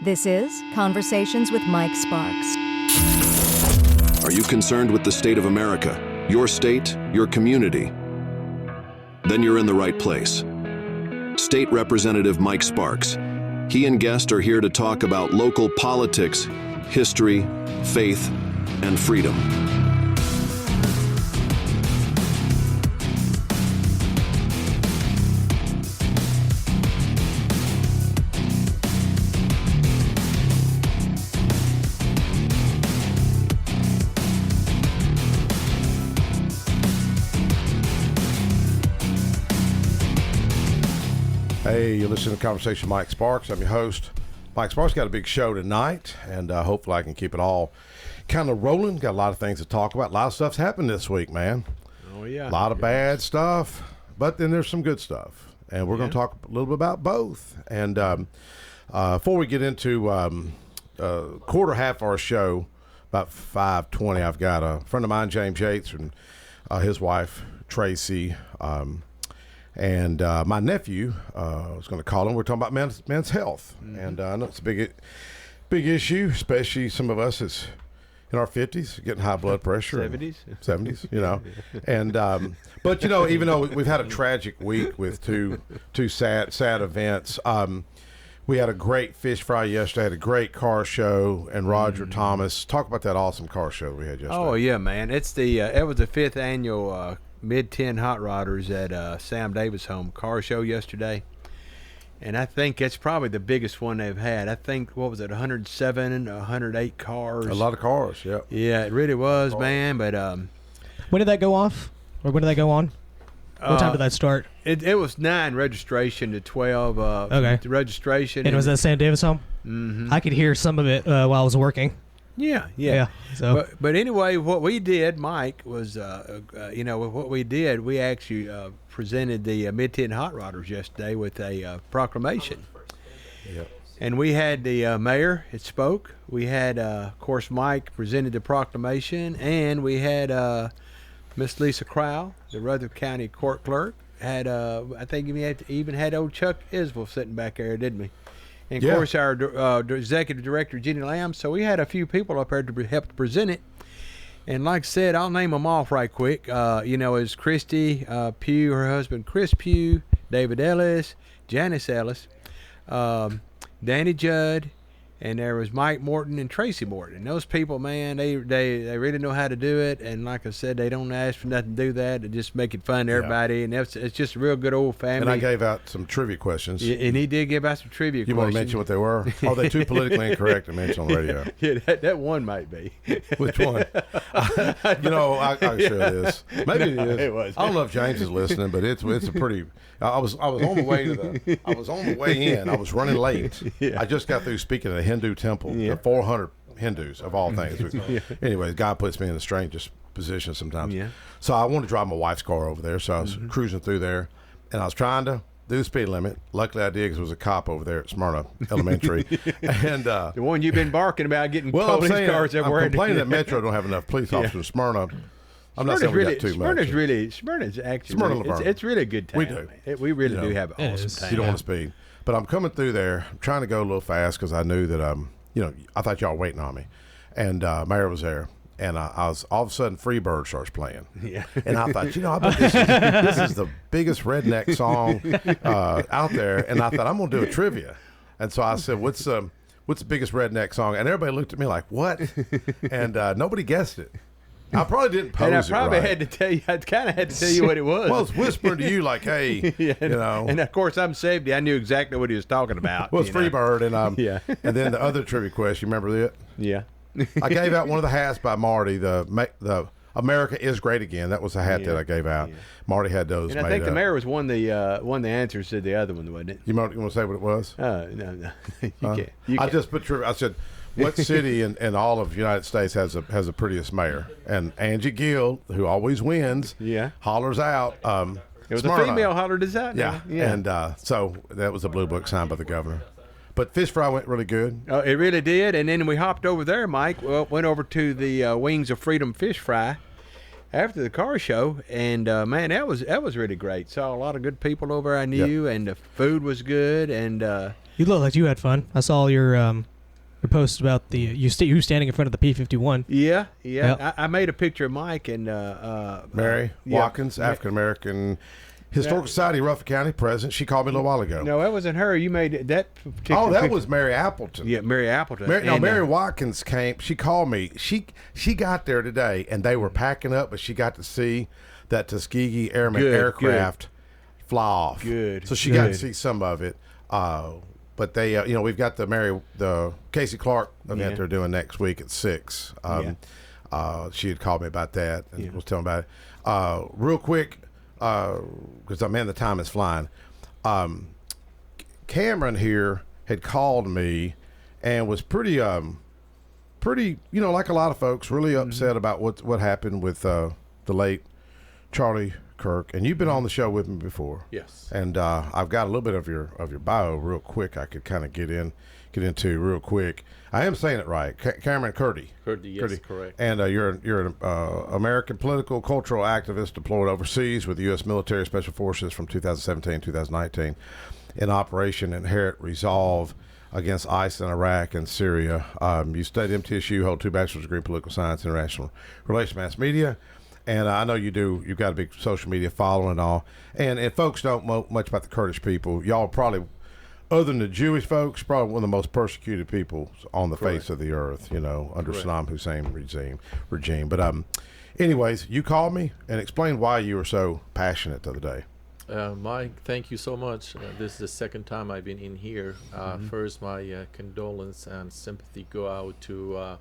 This is Conversations with Mike Sparks. Are you concerned with the state of America, your state, your community? Then you're in the right place. State Representative Mike Sparks. He and guests are here to talk about local politics, history, faith, and freedom. Hey, you're listening to Conversation with Mike Sparks. I'm your host. Mike Sparks got a big show tonight, and hopefully I can keep it all kind of rolling. Got a lot of things to talk about. A lot of stuff's happened this week, man. Oh, yeah. A lot of bad stuff, but then there's some good stuff. And we're going to talk a little bit about both. And before we get into quarter half of our show, about 5:20, I've got a friend of mine, James Yates, and his wife, Tracy, and my nephew, I was going to call him. We're talking about men's health. Mm-hmm. And I know it's a big issue, especially some of us that's in our 50s, getting high blood pressure. 70s, you know. And but, you know, even though we've had a tragic week with two sad events, we had a great fish fry yesterday, had a great car show, and Roger Thomas. Talk about that awesome car show we had yesterday. Oh, yeah, man. It's it was the 5th annual Mid-10 Hot Rodders at Sam Davis' home car show yesterday. And I think it's probably the biggest one they've had. I think, 107, 108 cars. A lot of cars, yeah. Yeah, it really was, man. But when did that go off? Or when did that go on? What time did that start? It was 9 registration to 12 okay. registration. And it was at Sam Davis' home? Mm-hmm. I could hear some of it while I was working. Yeah. So, but anyway, what we did, Mike, was what we did. We actually presented the Mid-10 Hot Rodders yesterday with a proclamation. Yep. And we had the mayor. It spoke. We had, of course, Mike presented the proclamation, and we had Miss Lisa Crowell, the Rutherford County Court Clerk. Had I think we even had old Chuck Isbell sitting back there, didn't we? And, of course, our executive director, Jenny Lamb. So we had a few people up there to help present it. And like I said, I'll name them off right quick. Is Christy Pugh, her husband Chris Pugh, David Ellis, Janice Ellis, Danny Judd, and there was Mike Morton and Tracy Morton. And those people, man, they really know how to do it. And like I said, they don't ask for nothing to do that. They just make it fun to everybody. And it's just a real good old family. And I gave out some trivia questions. And he did give out some trivia questions. You want to mention what they were? Are they too politically incorrect to mention on the radio? Yeah, that one might be. Which one? I sure it is. Maybe it is. It was. I don't know if James is listening, but it's a pretty. I was on the way I was on the way in. I was running late. Yeah. I just got through speaking at a Hindu temple. Yeah. There are 400 Hindus of all things. Anyways, God puts me in the strangest position sometimes. Yeah. So I wanted to drive my wife's car over there. So I was cruising through there, and I was trying to do the speed limit. Luckily, I did because there was a cop over there at Smyrna Elementary. And the one you've been barking about getting well, police cars everywhere. I'm complaining that Metro don't have enough police officers in Smyrna. I'm not saying we got too much. Smyrna's actually Smyrna, it's really a good town. We do. We really do have an awesome town. You don't want to speed. But I'm coming through there. I'm trying to go a little fast because I knew that, I thought y'all were waiting on me. And Mayor was there. And I was all of a sudden Freebird starts playing. Yeah. And I thought, I bet this is the biggest redneck song out there. And I thought, I'm going to do a trivia. And so I said, what's the biggest redneck song? And everybody looked at me like, what? And nobody guessed it. I probably didn't pose it right. And I probably had to tell you, I kind of had to tell you what it was. Well, I was whispering to you like, hey, And of course, I'm safety. I knew exactly what he was talking about. Well, it's Freebird. And and then the other trivia question, you remember that? Yeah. I gave out one of the hats by Marty, the America is Great Again. That was a hat that I gave out. Yeah. Marty had those and made I think up. the mayor was one of the answers to the other one, wasn't it? You want to say what it was? No. You can't. I just put trivia. I said, what city in all of the United States has the prettiest mayor? And Angie Gill, who always wins, hollers out. It was Smyrna. a female hollered us out. Yeah. And so that was a blue book signed by the governor. But fish fry went really good. It really did. And then we hopped over there, Mike. Well, went over to the Wings of Freedom fish fry after the car show, and man, that was really great. Saw a lot of good people over I knew, and the food was good, and you look like you had fun. I saw your repost about the you standing in front of the P-51. Yeah. Yep. I made a picture of Mike and Mary yeah. Watkins, African American Historical Society, Rutherford County president. She called me a little while ago. No, that wasn't her. You made that particular Oh, that picture. was Mary Appleton. Yeah, Mary Appleton. Mary Watkins came. She called me. She got there today, and they were packing up, but she got to see that Tuskegee Airman aircraft fly off. Good. So she got to see some of it. But they, we've got the Casey Clark event they're doing next week at 6. She had called me about that and was telling me about it. Real quick, because the time is flying. Cameron here had called me and was pretty, like a lot of folks, really upset about what happened with the late Charlie Kirk. And you've been on the show with me before. Yes. And I've got a little bit of your bio real quick. I could kind of get into real quick. I am saying it right, Cameron Kurdi. Kurdi, yes, correct. And you're an American political cultural activist deployed overseas with the U.S. Military Special Forces from 2017 to 2019 in Operation Inherent Resolve against ICE in Iraq and Syria. You studied MTSU, hold 2 bachelor's degree in political science, international relations, mass media. And I know you do. You've got a big social media following and all. And folks don't know much about the Kurdish people. Y'all probably, other than the Jewish folks, probably one of the most persecuted people on the face of the earth, under Saddam Hussein regime. But anyways, you called me and explained why you were so passionate the other day. Mike, thank you so much. This is the second time I've been in here. First, my condolence and sympathy go out to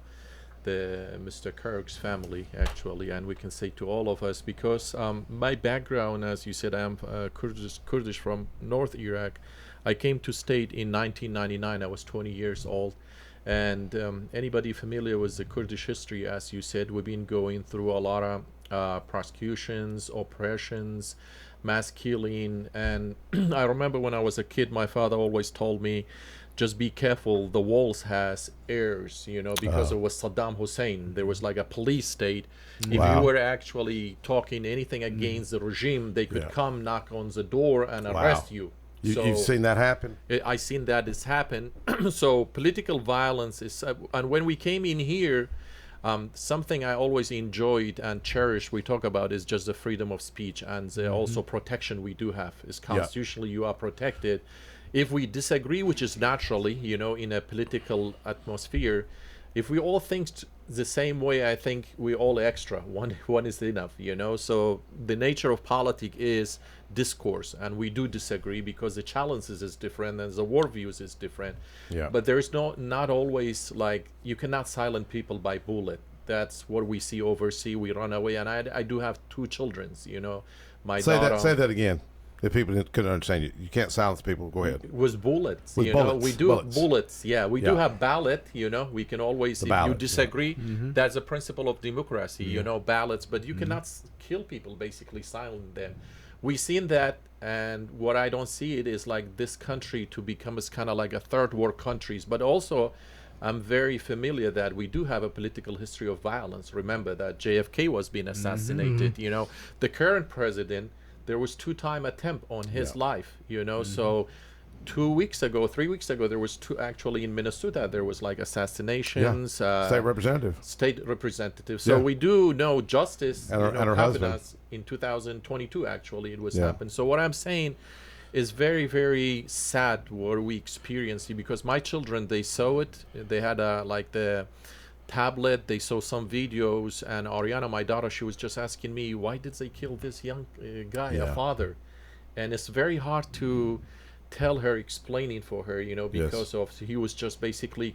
the Mr. Kirk's family, actually, and we can say to all of us, because my background, as you said, I am Kurdish from North Iraq. I came to state in 1999. I was 20 years old. And anybody familiar with the Kurdish history, as you said, we've been going through a lot of prosecutions, oppressions, mass killing. And I remember when I was a kid, my father always told me, just be careful, the walls has heirs, because it was Saddam Hussein. There was like a police state. If you were actually talking anything against the regime, they could come knock on the door and arrest you. You've seen that happen? I seen that it's happened. So political violence is, and when we came in here, something I always enjoyed and cherished we talk about is just the freedom of speech and the also protection we do have. Is constitutionally you are protected. If we disagree, which is naturally, in a political atmosphere, if we all think the same way, I think we all extra. One is enough, So the nature of politics is discourse, and we do disagree because the challenges is different and the worldviews is different. Yeah. But there's not always like you cannot silence people by bullet. That's what we see overseas. We run away, and I do have 2 children. My daughter. Say that again. If people couldn't understand you, you can't silence people. Go ahead. With bullets, With bullets. we do bullets. Yeah, we do have ballot. We can always, if ballot, you disagree, that's a principle of democracy. Ballots, but you cannot kill people. Basically, silence them. We seen that, and what I don't see it is like this country to become as kind of like a third world countries. But also, I'm very familiar that we do have a political history of violence. Remember that JFK was being assassinated. The current president. There was 2-time attempt on his life, So 3 weeks ago, there was 2 actually in Minnesota. There was like assassinations. State representative. So we do know justice and her happened husband. us in 2022. Actually, it was happened. So what I'm saying is very, very sad what we experienced because my children, they saw it. They had the tablet, they saw some videos, and Ariana, my daughter, she was just asking me, why did they kill this young guy, a father? And it's very hard to tell her, explaining for her, because of he was just basically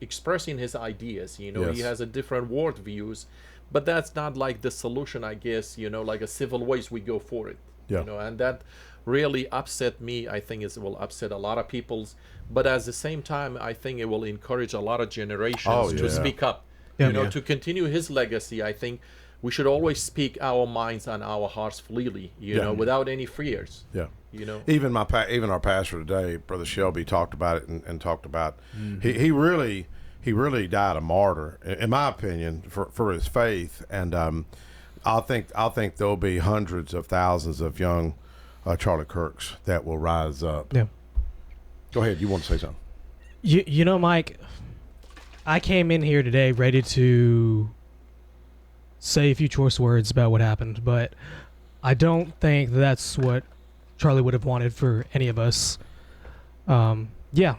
expressing his ideas. He has a different world views, but that's not like the solution, I guess. Like a civil ways we go for it. And that really upset me. I think it will upset a lot of people's, but at the same time, I think it will encourage a lot of generations to speak up. To continue his legacy. I think we should always speak our minds and our hearts freely, without any fears. Even our pastor today, Brother Shelby, talked about it and talked about he really died a martyr, in my opinion, for his faith. And I think there'll be hundreds of thousands of young Charlie Kirks that will rise up. Yeah. Go ahead. You want to say something? Mike, I came in here today ready to say a few choice words about what happened, but I don't think that's what Charlie would have wanted for any of us. Yeah,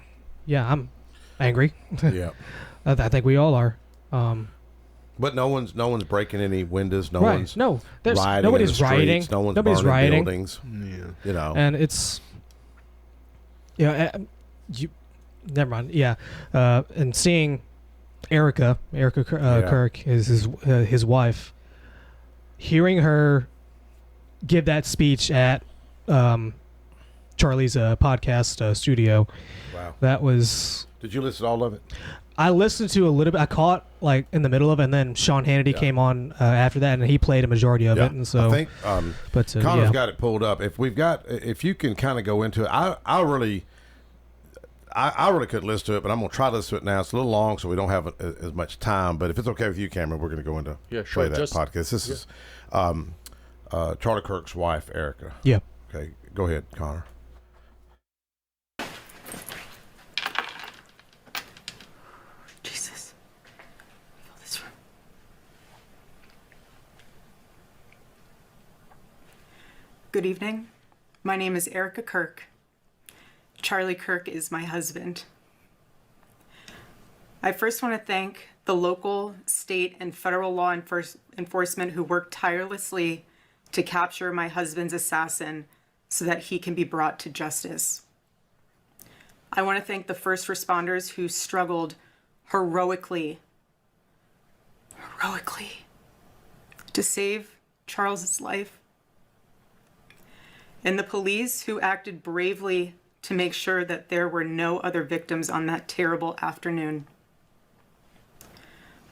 I'm angry. Yeah. I think we all are. But no one's breaking any windows. No right. one's No, there's rioting nobody's in the rioting. streets. No one's Nobody's burning rioting. buildings. Yeah. You know. And it's, never mind. Yeah, and seeing Erica Kirk is his wife. Hearing her give that speech at Charlie's podcast studio. Wow. That was. Did you listen to all of it? I listened to a little bit. I caught like in the middle of it, and then Sean Hannity came on after that, and he played a majority of it. And so I think Connor's yeah. got it pulled up. If you can kind of go into it, I really couldn't listen to it, but I'm gonna try to listen to it now. It's a little long, so we don't have as much time. But if it's okay with you, Cameron, we're gonna go into play that podcast. This is Charlie Kirk's wife, Erica. Yeah. Okay, go ahead, Connor. Jesus. Fill this room. Good evening. My name is Erica Kirk. Charlie Kirk is my husband. I first want to thank the local, state, and federal law enforcement who worked tirelessly to capture my husband's assassin so that he can be brought to justice. I want to thank the first responders who struggled heroically to save Charles's life, and the police who acted bravely to make sure that there were no other victims on that terrible afternoon.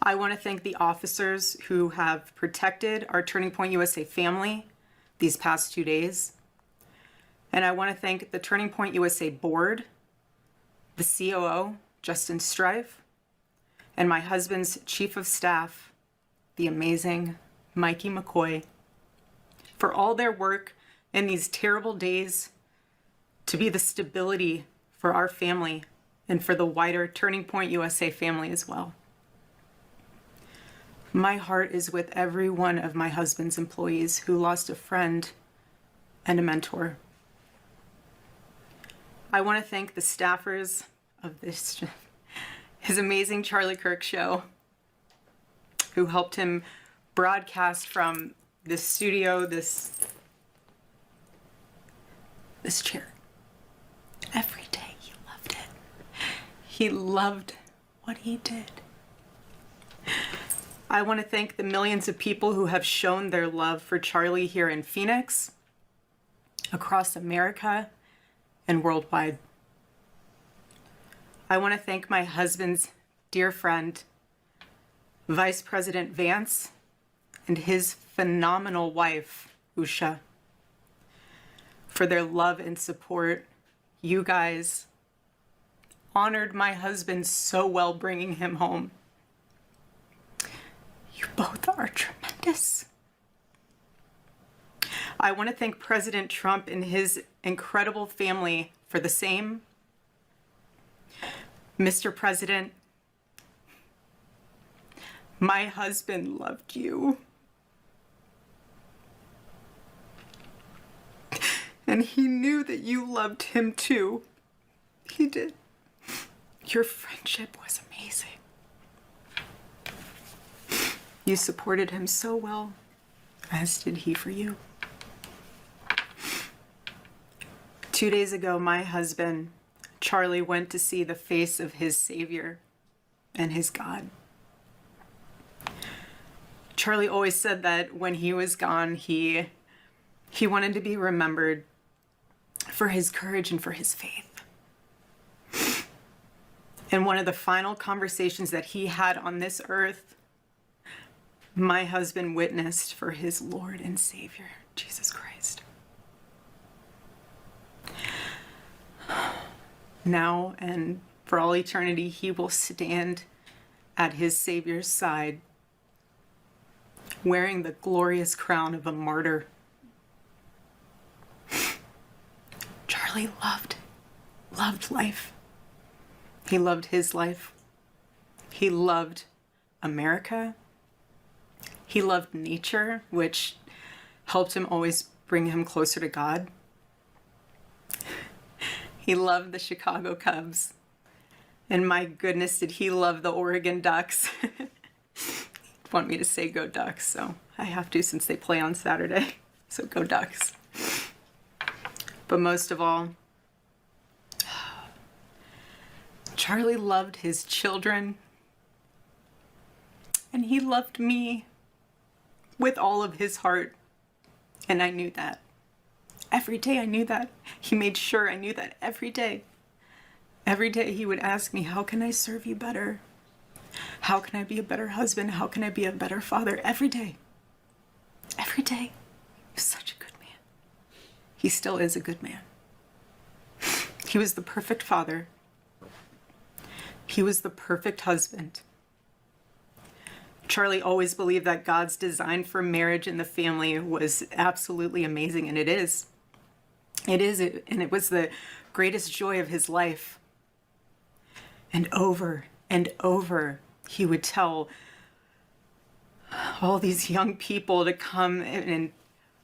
I want to thank the officers who have protected our Turning Point USA family these past 2 days. And I want to thank the Turning Point USA board, the COO, Justin Strife, and my husband's chief of staff, the amazing Mikey McCoy, for all their work in these terrible days to be the stability for our family and for the wider Turning Point USA family as well. My heart is with every one of my husband's employees who lost a friend and a mentor. I want to thank the staffers of his amazing Charlie Kirk show, who helped him broadcast from this studio, this chair. Every day he loved it. He loved what he did. I want to thank the millions of people who have shown their love for Charlie here in Phoenix, across America, and worldwide. I want to thank my husband's dear friend, Vice President Vance, and his phenomenal wife, Usha, for their love and support. You guys honored my husband so well, bringing him home. You both are tremendous. I want to thank President Trump and his incredible family for the same. Mr. President, my husband loved you. And he knew that you loved him too. He did. Your friendship was amazing. You supported him so well, as did he for you. 2 days ago, my husband, Charlie, went to see the face of his Savior and his God. Charlie always said that when he was gone, he wanted to be remembered for his courage and for his faith. And one of the final conversations that he had on this earth, my husband witnessed for his Lord and Savior, Jesus Christ. Now and for all eternity, he will stand at his Savior's side, wearing the glorious crown of a martyr. Charlie loved life. He loved his life. He loved America. He loved nature, which helped him always bring him closer to God. He loved the Chicago Cubs. And my goodness, did he love the Oregon Ducks. He'd want me to say go Ducks, so I have to since they play on Saturday. So go Ducks. But most of all, Charlie loved his children. And he loved me with all of his heart. And I knew that. Every day I knew that. He made sure I knew that every day. Every day he would ask me, how can I serve you better? How can I be a better husband? How can I be a better father? Every day. Every day. He was such a good man. He still is a good man. He was the perfect father. He was the perfect husband. Charlie always believed that God's design for marriage and the family was absolutely amazing, and it is. It is, and it was the greatest joy of his life. And over, he would tell all these young people to come and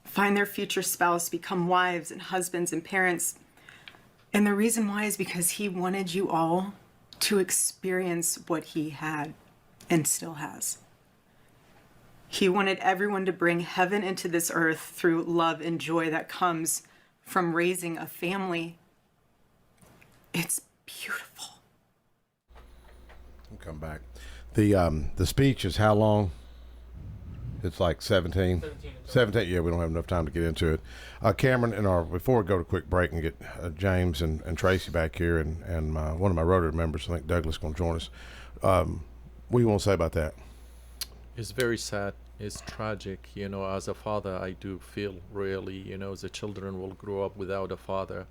find their future spouse, become wives and husbands and parents. And the reason why is because he wanted you all to experience what he had and still has. He wanted everyone to bring heaven into this earth through love and joy that comes from raising a family. It's beautiful. We'll come back. The speech is how long? It's like 17. 17. Yeah, we don't have enough time to get into it. Cameron, before we go to a quick break and get James and Tracy back here and one of my Rotary members, I think Douglas, is going to join us. What do you want to say about that? It's very sad. It's tragic. As a father, I do feel really, the children will grow up without a father.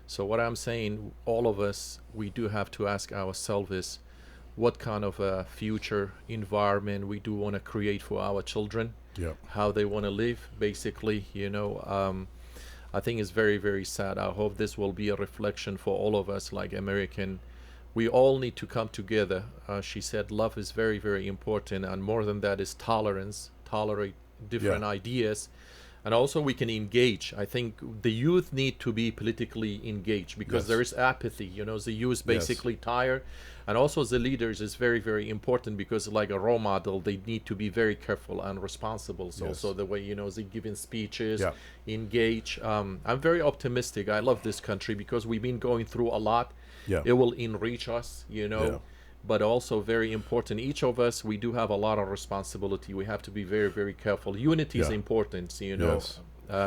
So what I'm saying, all of us, we do have to ask ourselves is what kind of a future environment we do want to create for our children, how they want to live, basically, I think it's very, very sad. I hope this will be a reflection for all of us, like American. We all need to come together. She said love is very, very important, and more than that is tolerance, tolerate different ideas. And also we can engage. I think the youth need to be politically engaged because there is apathy. The youth basically tired. And also the leaders is very, very important because like a role model, they need to be very careful and responsible. So also the way, they giving speeches, engage. I'm very optimistic. I love this country because we've been going through a lot. It will enrich us, but also very important. Each of us, we do have a lot of responsibility. We have to be very, very careful. Unity is important, Well,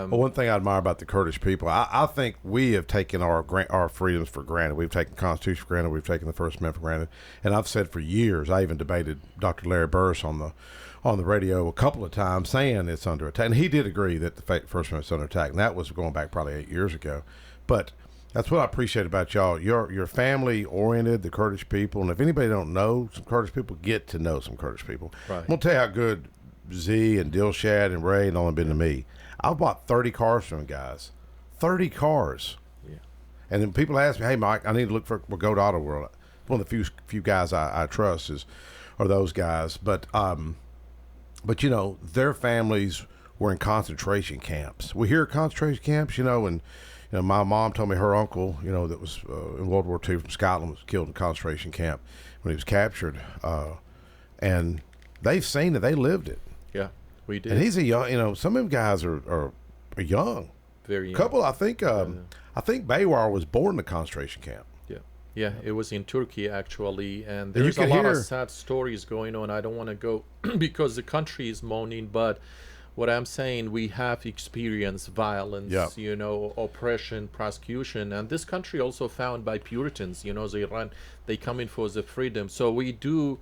one thing I admire about the Kurdish people, I think we have taken our freedoms for granted. We've taken the Constitution for granted. We've taken the First Amendment for granted. And I've said for years, I even debated Dr. Larry Burris on the radio a couple of times saying it's under attack. And he did agree that the First Amendment's under attack. And that was going back probably 8 years ago. But that's what I appreciate about y'all. You're family-oriented, the Kurdish people. And if anybody don't know some Kurdish people, get to know some Kurdish people. Right. I'm going to tell you how good Z and Dilshad and Ray and all have been to me. I've bought 30 cars from them guys. 30 cars. Yeah. And then people ask me, hey, Mike, I need to look for Go to Auto World. One of the few guys I trust are those guys. But their families were in concentration camps. We hear concentration camps, and my mom told me her uncle, that was in World War II from Scotland, was killed in a concentration camp when he was captured. And they've seen it. They lived it. Yeah, we did. And he's a young, some of them guys are young. Very young. A couple, I think Baywar was born in a concentration camp. Yeah, it was in Turkey, actually. And there's a lot of sad stories going on. I don't want to go because the country is moaning, but what I'm saying, we have experienced violence, oppression, prosecution, and this country also found by Puritans, they come in for the freedom. So we do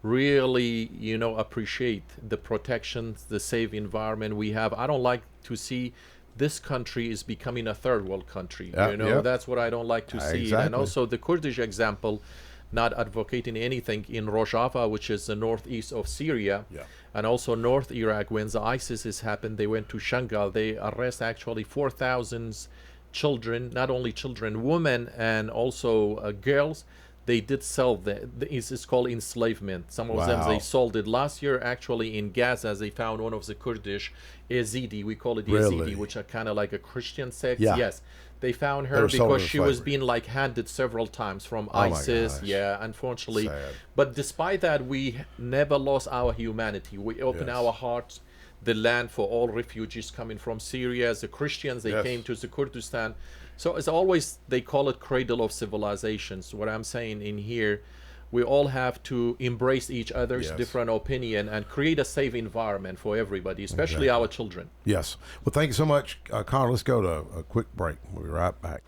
really, appreciate the protections, the safe environment we have. I don't like to see this country is becoming a third world country. That's what I don't like to see. Exactly. And also the Kurdish example, not advocating anything in Rojava, which is the northeast of Syria, and also North Iraq. When the ISIS has happened, they went to Shangal. They arrest actually 4,000 children, not only children, women, and also girls. they did sell it's called enslavement. Some of them, they sold it. Last year, actually, in Gaza, they found one of the Kurdish Yazidi, we call it Yazidi, which are kind of like a Christian sect. Yeah. Yes. They found her because she was being like handed several times from ISIS. Yeah, unfortunately. Sad. But despite that, we never lost our humanity. We opened our hearts, the land for all refugees coming from Syria. The Christians, they came to the Kurdistan. So as always, they call it cradle of civilizations. What I'm saying in here, we all have to embrace each other's different opinion and create a safe environment for everybody, especially our children. Yes. Well, thank you so much, Connor. Let's go to a quick break. We'll be right back.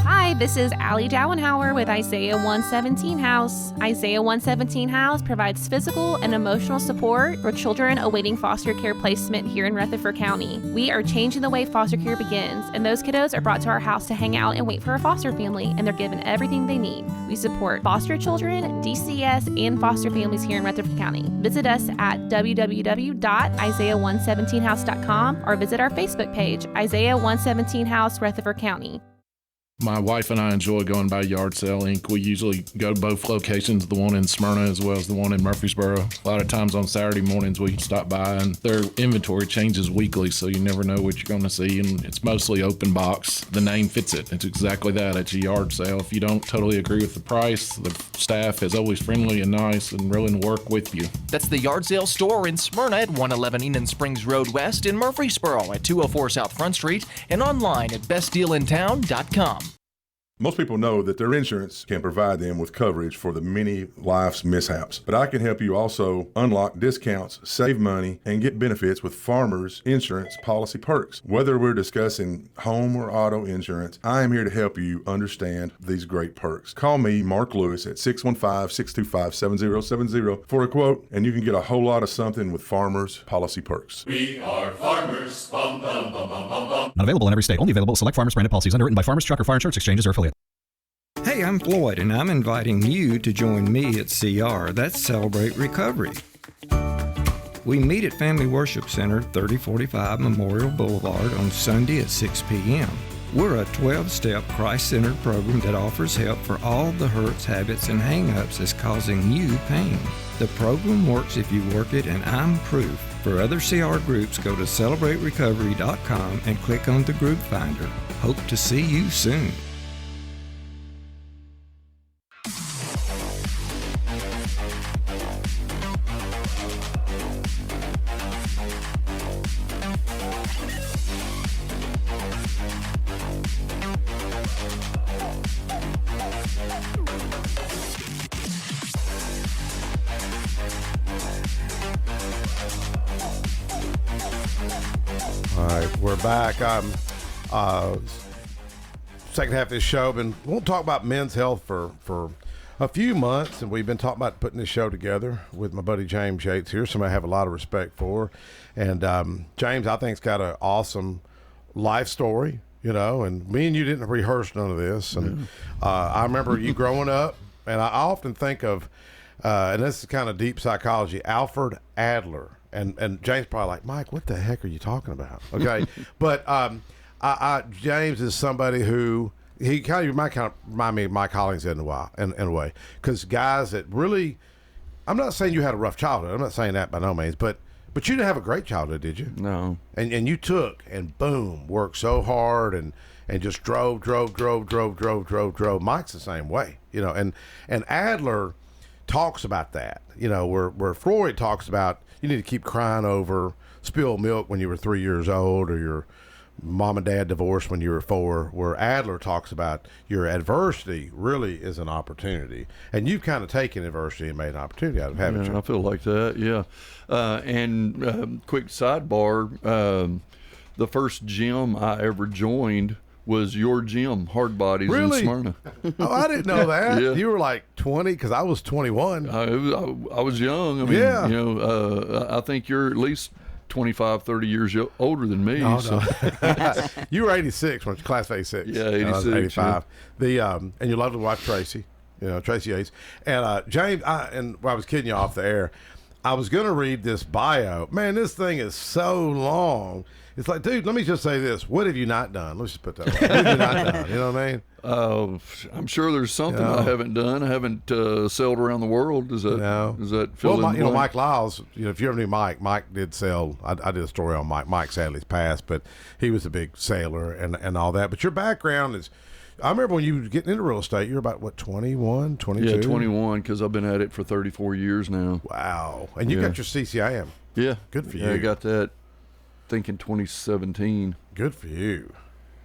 Hi, this is Allie Dowenhauer with Isaiah 117 House. Isaiah 117 House provides physical and emotional support for children awaiting foster care placement here in Rutherford County. We are changing the way foster care begins, and those kiddos are brought to our house to hang out and wait for a foster family, and they're given everything they need. We support foster children, DCS, and foster families here in Rutherford County. Visit us at www.isaiah117house.com or visit our Facebook page, Isaiah 117 House, Rutherford County. My wife and I enjoy going by Yard Sale Inc. We usually go to both locations, the one in Smyrna as well as the one in Murfreesboro. A lot of times on Saturday mornings we stop by, and their inventory changes weekly, so you never know what you're going to see, and it's mostly open box. The name fits it. It's exactly that. It's a yard sale. If you don't totally agree with the price, the staff is always friendly and nice and willing to work with you. That's the Yard Sale store in Smyrna at 111 Enon Springs Road West, in Murfreesboro at 204 South Front Street, and online at bestdealintown.com. Most people know that their insurance can provide them with coverage for the many life's mishaps. But I can help you also unlock discounts, save money, and get benefits with Farmers Insurance policy perks. Whether we're discussing home or auto insurance, I am here to help you understand these great perks. Call me, Mark Lewis, at 615-625-7070 for a quote, and you can get a whole lot of something with Farmers policy perks. We are farmers. Bum, bum, bum, bum, bum, bum. Not available in every state. Only available at select Farmers branded policies underwritten by Farmers Truck or Fire Insurance Exchanges or affiliates. Hey, I'm Floyd, and I'm inviting you to join me at CR. That's Celebrate Recovery. We meet at Family Worship Center, 3045 Memorial Boulevard on Sunday at 6 p.m. We're a 12-step Christ-centered program that offers help for all the hurts, habits, and hang-ups that's causing you pain. The program works if you work it, and I'm proof. For other CR groups, go to CelebrateRecovery.com and click on the group finder. Hope to see you soon. All right, we're back. Second half of this show, we won't talk about men's health for a few months, and we've been talking about putting this show together with my buddy James Yates here, somebody I have a lot of respect for. And James, I think, has got an awesome life story, you know, and me and you didn't rehearse none of this. And I remember you growing up, and I often think of, and this is kind of deep psychology, Alfred Adler. And James probably like, Mike, what the heck are you talking about? Okay. But James is somebody who, he kind of remind me of Mike Hollings in a way. Because guys that really, I'm not saying you had a rough childhood. I'm not saying that by no means. But you didn't have a great childhood, did you? No. And you took and boom, worked so hard and just drove. Mike's the same way, you know. And Adler talks about that, you know, where Freud talks about, you need to keep crying over spilled milk when you were 3 years old, or your mom and dad divorced when you were 4, where Adler talks about your adversity really is an opportunity. And you've kind of taken adversity and made an opportunity out of it, haven't you? I feel like that, yeah. And quick sidebar, the first gym I ever joined was your gym, Hard Bodies in Smyrna. Oh, I didn't know that. Yeah. You were like 20, because I was 21. I was young. I mean, you know, I think you're at least 25, 30 years older than me. No, so. no. You were 86, weren't you? Class of 86. Yeah, 86. I was 85. Yeah. And you loved to watch Tracy, you know, Tracy Yates. And James, I was kidding you off the air. I was going to read this bio. Man, this thing is so long. It's like, dude, let me just say this. What have you not done? Let's just put that way. What have you not done? You know what I mean? I'm sure there's something I haven't done. I haven't sailed around the world. Does that fill in? You know, Mike Lyles, you know, if you ever knew Mike did sail. I did a story on Mike. Mike sadly's passed, but he was a big sailor and all that. But your background is, I remember when you were getting into real estate, you were about, what, 21, 22? Yeah, 21, because I've been at it for 34 years now. Wow. And you got your CCIM. Yeah. Good for you. Yeah, I got that, I think, in 2017. Good for you.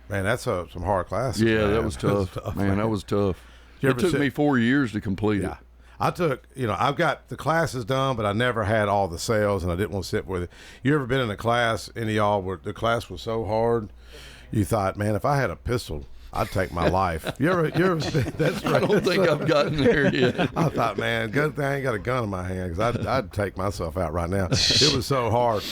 Man, that's some hard classes. Yeah, man. that was tough. Man, that was tough. You It took me 4 years to complete it. I took, you know, I've got the classes done, but I never had all the sales, and I didn't want to sit with it. You ever been in a class, any of y'all, where the class was so hard, you thought, man, if I had a pistol, I'd take my life. You ever that's right. I don't think I've gotten there yet. I thought, man, good thing I ain't got a gun in my hand, because I'd take myself out right now. It was so hard.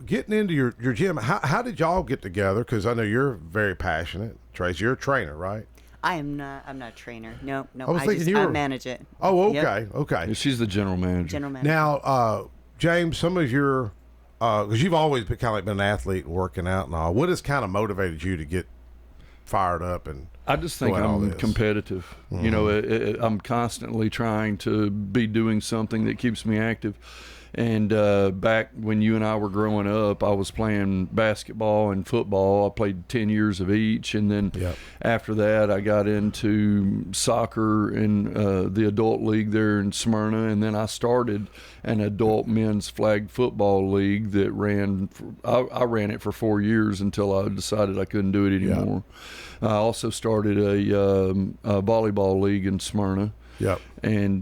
Getting into your gym, how did y'all get together? Because I know you're very passionate. Tracy, you're a trainer, right? I'm not a trainer. No. I was thinking I manage it. Oh, okay, Yep. okay. Yeah, she's the general manager. General manager. Now, James, some of your, because you've always been kind of like been an athlete, working out and all. What has kind of motivated you to get fired up? And I just think I'm competitive. You know, I'm constantly trying to be doing something that keeps me active. And back when you and I were growing up, I was playing basketball and football. I played 10 years of each. And then after that, I got into soccer in the adult league there in Smyrna. And then I started an adult men's flag football league that I ran it for 4 years until I decided I couldn't do it anymore. I also started a volleyball league in Smyrna. Yep. And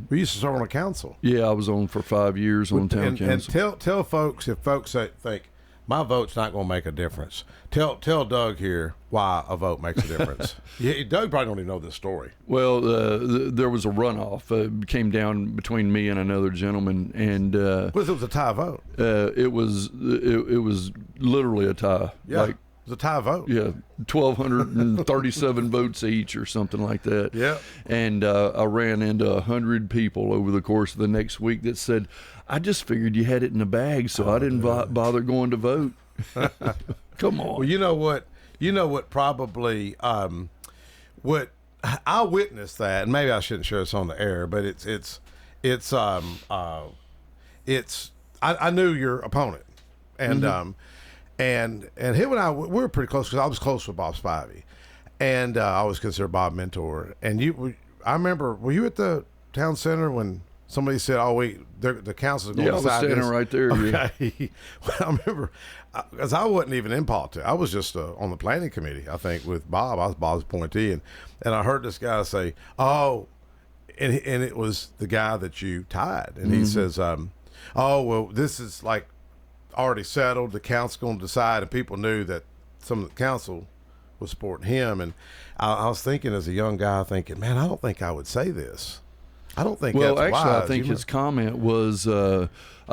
we used to serve on a council. Yeah, I was on for 5 years on town council. And tell folks, if folks think my vote's not going to make a difference, tell Doug here why a vote makes a difference. Doug probably don't even know this story. Well, there was a runoff. It came down between me and another gentleman, and it was a tie vote. It was literally a tie. Yeah. It was a tie vote. Yeah, 1,237 votes each or something like that. Yeah. And I ran into 100 people over the course of the next week that said, I just figured you had it in the bag, so I didn't bother going to vote. Come on. Well, you know what probably, what I witnessed that, and maybe I shouldn't share this on the air, but I knew your opponent. And, and him and I, we were pretty close, because I was close with Bob Spivey, and I always consider Bob a mentor. And I remember, were you at the town center when somebody said, "Oh, the council's going to decide this"? Yeah, I was standing right there. Okay. Yeah. Well, I remember, because I wasn't even in politics. I was just on the planning committee, I think, with Bob. I was Bob's appointee, and I heard this guy say, "Oh," and it was the guy that you tied, and he says, "Oh, well, this is like already settled. The council's going to decide," and people knew that some of the council was supporting him. And I was thinking, as a young guy, man, I don't think I would say this. I don't think that's actually, wise. I think his comment was, I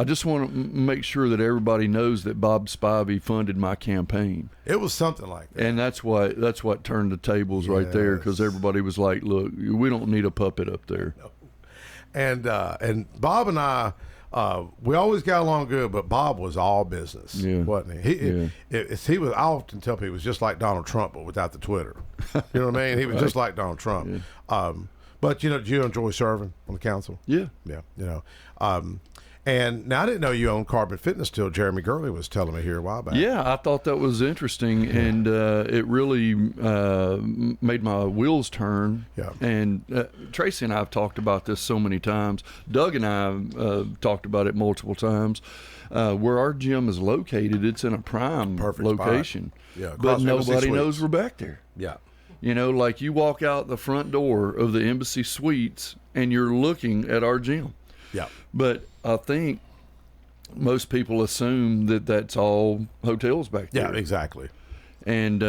just want to make sure that everybody knows that Bob Spivey funded my campaign. It was something like that. And that's what turned the tables right there, because everybody was like, look, we don't need a puppet up there. No. And Bob and I, we always got along good, but Bob was all business, wasn't he? He was. I often tell people, he was just like Donald Trump, but without the Twitter. You know what I mean? He was just like Donald Trump. Yeah. But did you enjoy serving on the council? Yeah. Yeah. And now I didn't know you owned Carbon Fitness till Jeremy Gurley was telling me here a while back. Yeah, I thought that was interesting, and it really made my wheels turn. Yeah. And Tracy and I have talked about this so many times. Doug and I have talked about it multiple times. Where our gym is located, it's in a prime location. Spot. Yeah, but nobody knows we're back there. Yeah. You know, like you walk out the front door of the Embassy Suites and you're looking at our gym. Yeah. But I think most people assume that that's all hotels back there. Yeah, exactly. And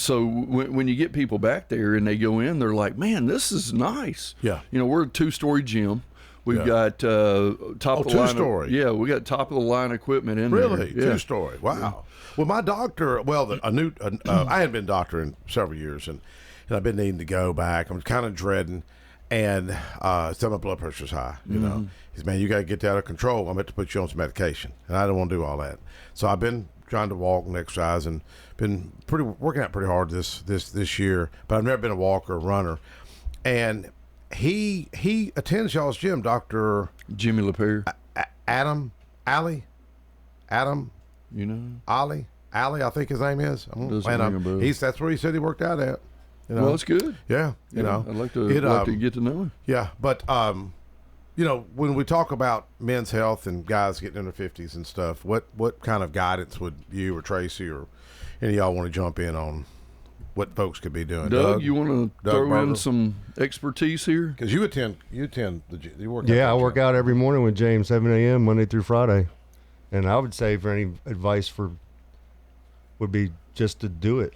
so when you get people back there and they go in, they're like, man, this is nice. Yeah. You know, we're a 2-story gym. We've got top of the line. 2-story. We got top of the line equipment in really? there. Really? 2-story. Wow. Yeah. Well, my doctor, I hadn't been a doctor in several years, and I've been needing to go back. I'm kind of dreading. and so my blood pressure's high. You know, he said, man, you got to get that out of control. I'm going to put you on some medication, and I don't want to do all that. So I've been trying to walk and exercise, and been working out pretty hard this year. But I've never been a walker or runner, and he attends y'all's gym, Dr. Jimmy LaPierre. Adam, you know, Ali, I think his name is. Doesn't ring a bell. That's where he said he worked out at. You know? Well, that's good. Yeah, you know, I'd like to get to know him. Yeah, but you know, when we talk about men's health and guys getting in their 50s and stuff, what kind of guidance would you or Tracy or any of y'all want to jump in on? What folks could be doing? Doug, you want to throw in some expertise here? Because you attend you work. Yeah, I work out every morning with James, 7 a.m. Monday through Friday, and I would say for any advice would be just to do it,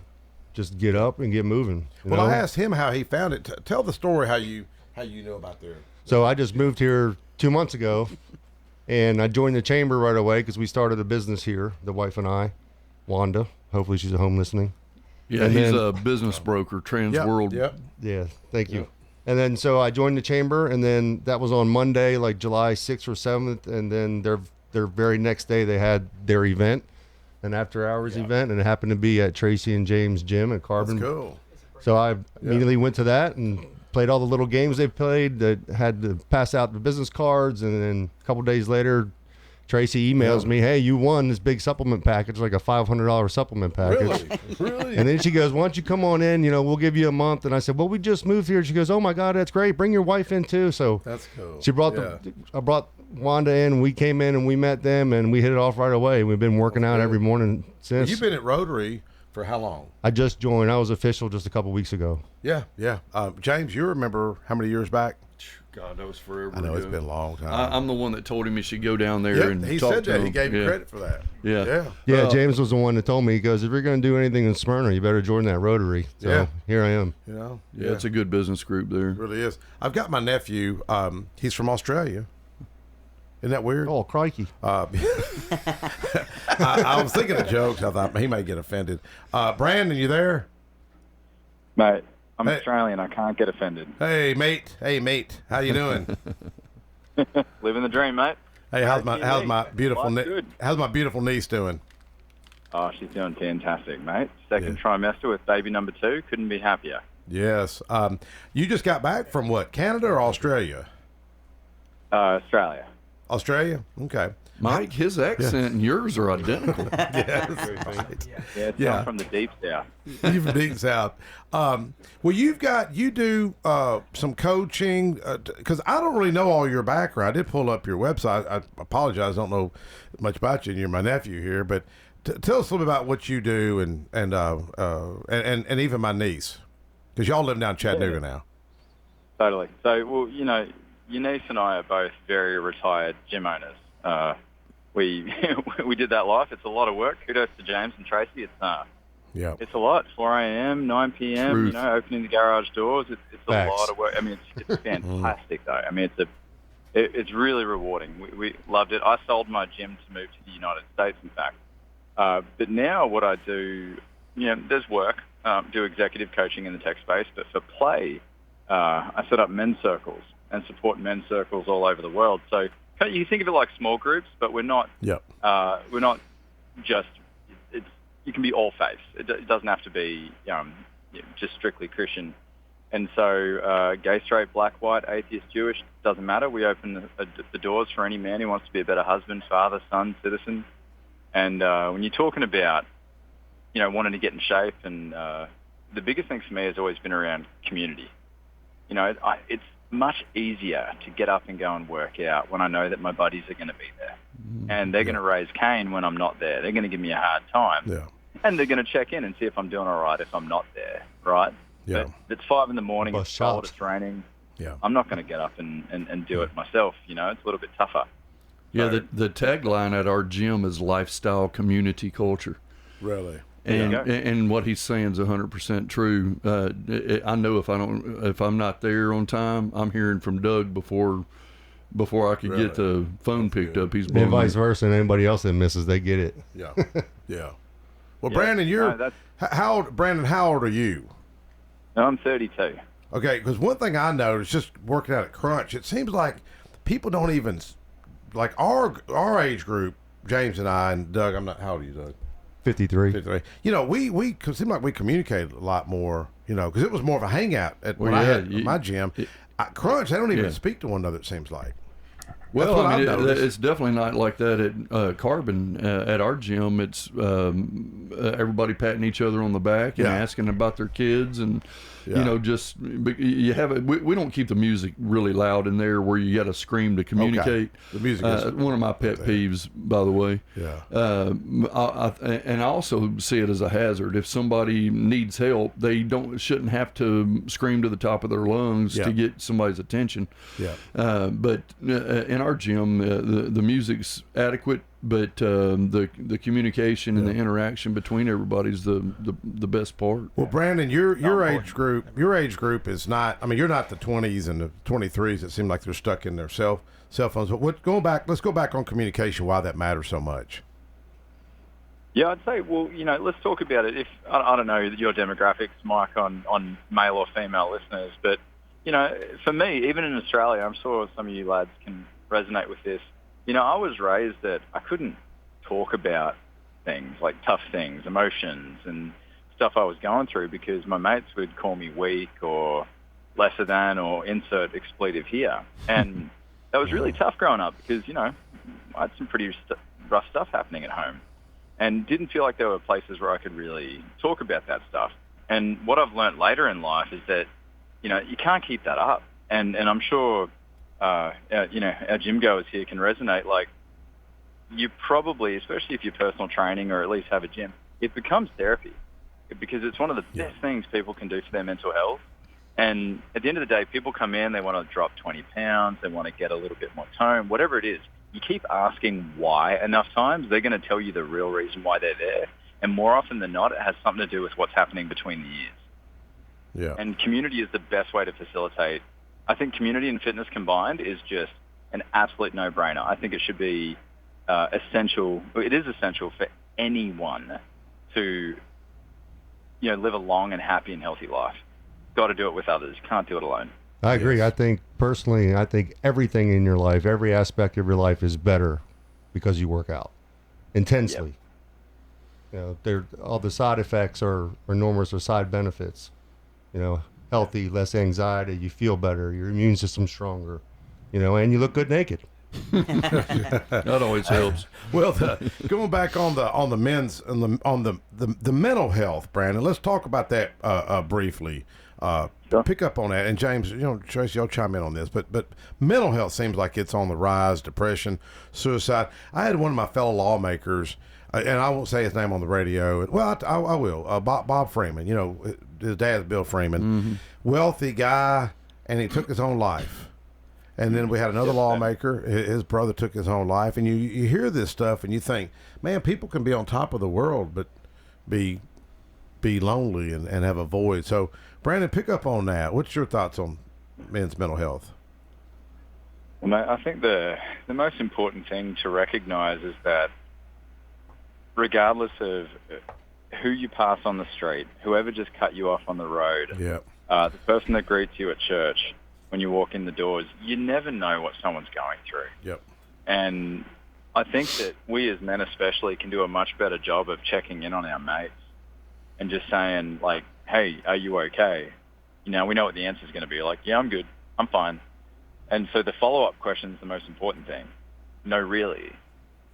just get up and get moving. Well, I asked him how he found it. Tell the story how you know about there. So I just moved here 2 months ago, and I joined the chamber right away because we started a business here, the wife and I, Wanda. Hopefully she's at home listening. Yeah, and he's a business broker, Trans World. Yeah, thank you. And then so I joined the chamber, and then that was on Monday, like July 6th or 7th, and then their very next day they had their event, an after-hours event, and it happened to be at Tracy and James' gym at Carbon. That's cool. So I immediately went to that and played all the little games they played, that had to pass out the business cards, and then a couple days later, Tracy emails me, hey, you won this big supplement package, like a $500 supplement package. Really? And then she goes, why don't you come on in? You know, we'll give you a month. And I said, well, we just moved here. She goes, oh my God, that's great. Bring your wife in too. So that's cool. She brought I brought Wanda in. We came in and we met them, and we hit it off right away. We've been working out every morning since. You've been at Rotary for how long? I just joined. I was official just a couple weeks ago. Yeah. James, you remember how many years back? God, that was forever I know ago. It's been a long time. I'm the one that told him he should go down there and he talk said to that. him. He gave you credit for that. Yeah. James was the one that told me. He goes, if you're going to do anything in Smyrna, you better join that Rotary. So here I am. You know? Yeah, it's a good business group there. It really is. I've got my nephew. He's from Australia. Isn't that weird? Oh, crikey. I was thinking of jokes. I thought he may get offended. Brandon, you there? Mate, I'm Australian. I can't get offended. Hey, mate. How you doing? Living the dream, mate. Hey, how's my beautiful niece doing? Oh, she's doing fantastic, mate. Second trimester with baby number 2. Couldn't be happier. Yes. You just got back from what? Canada or Australia? Australia. Australia? Okay. Mike, his accent and yours are identical. Yes. I'm from the deep south. You're from deep south. Well, you do some coaching, because I don't really know all your background. I did pull up your website. I apologize, I don't know much about you, and you're my nephew here, but tell us a little bit about what you do and even my niece, because y'all live down in Chattanooga now. Totally. So, well, you know, your niece and I are both very retired gym owners. We did that life. It's a lot of work. Kudos to James and Tracy. It's a lot. 4 a.m., 9 p.m. Truth. You know, opening the garage doors. It's a lot of work. I mean, it's fantastic though. I mean, it's really rewarding. We loved it. I sold my gym to move to the United States, in fact. But now what I do, you know, there's work. Do executive coaching in the tech space, but for play, I set up men's circles and support men's circles all over the world. So you think of it like small groups, but we're not. We're not just. You can be all faiths. It doesn't have to be just strictly Christian. And so, gay, straight, black, white, atheist, Jewish, doesn't matter. We open the doors for any man who wants to be a better husband, father, son, citizen. And when you're talking about, you know, wanting to get in shape, and the biggest thing for me has always been around community. You know, it's much easier to get up and go and work out when I know that my buddies are going to be there. And they're going to raise Cain when I'm not there. They're going to give me a hard time. And they're going to check in and see if I'm doing all right if I'm not there, right? But it's 5 in the morning, it's cold, it's raining. I'm not going to get up and do it myself. You know, it's a little bit tougher. Yeah, the tagline at our gym is lifestyle community culture. Really? And what he's saying is 100% true. I know if I'm not there on time, I'm hearing from Doug before I could get the phone picked up. He's and vice versa, and anybody else that misses, they get it. Yeah. Well, Brandon, how old are you? I'm 32. Okay, because one thing I noticed just working out at Crunch, it seems like people don't even like our age group. James and I and Doug. I'm not. How old are you, Doug? 53. 53. You know, we seem like we communicated a lot more. You know, because it was more of a hangout at when I had my gym. Crunch, they don't even speak to one another. It seems like. Well, I mean, it's definitely not like that at Carbon. At our gym, it's everybody patting each other on the back and asking about their kids, and you know, just you have it. We don't keep the music really loud in there where you got to scream to communicate. Okay. The music is one of my pet peeves, by the way. Yeah. And I also see it as a hazard. If somebody needs help, they shouldn't have to scream to the top of their lungs to get somebody's attention. Yeah. But in our gym, the music's adequate, but the communication and the interaction between everybody's the best part. Well, Brandon, your age group is not. I mean, you're not the 20s and the 23s that seem like they're stuck in their cell phones. But let's go back on communication. Why that matters so much. Yeah, I'd say, well, you know, let's talk about it. If I don't know your demographics, Mike, on male or female listeners, but you know, for me, even in Australia, I'm sure some of you lads can resonate with this. You know, I was raised that I couldn't talk about things like tough things, emotions, and stuff I was going through because my mates would call me weak or lesser than or insert expletive here. And that was really tough growing up because, you know, I had some pretty rough stuff happening at home and didn't feel like there were places where I could really talk about that stuff. And what I've learned later in life is that, you know, you can't keep that up. And I'm sure, you know, our gym goers here can resonate. Like, you probably, especially if you're personal training or at least have a gym, it becomes therapy because it's one of the best things people can do for their mental health. And at the end of the day, people come in, they want to drop 20 pounds, they want to get a little bit more tone, whatever it is. You keep asking why enough times, they're going to tell you the real reason why they're there. And more often than not, it has something to do with what's happening between the ears. Yeah. And community is the best way to facilitate. I think community and fitness combined is just an absolute no-brainer. I think it should be essential. It is essential for anyone to, you know, live a long and happy and healthy life. Got to do it with others. You can't do it alone. I agree. I think personally, I think everything in your life, every aspect of your life is better because you work out intensely. You know, all the side effects are enormous, or side benefits. You know, healthy, less anxiety, you feel better, your immune system's stronger, you know, and you look good naked. That always helps. Well, going back on the men's and on the mental health, Brandon, let's talk about that briefly. Sure. Pick up on that, and James, you know, Tracy, y'all chime in on this, but mental health seems like it's on the rise. Depression, suicide. I had one of my fellow lawmakers, and I won't say his name on the radio. Well, I will. Bob Freeman. You know, his dad's Bill Freeman, wealthy guy, and he took his own life. And then we had another lawmaker. His brother took his own life, and you hear this stuff, and you think, man, people can be on top of the world, but be lonely and have a void. So, Brandon, pick up on that. What's your thoughts on men's mental health? Well, mate, I think the most important thing to recognize is that regardless of who you pass on the street, whoever just cut you off on the road, the person that greets you at church when you walk in the doors, you never know what someone's going through. Yep. And I think that we as men especially can do a much better job of checking in on our mates and just saying, like, hey, are you okay? You know, we know what the answer is going to be. Like, yeah, I'm good. I'm fine. And so the follow-up question is the most important thing. No, really,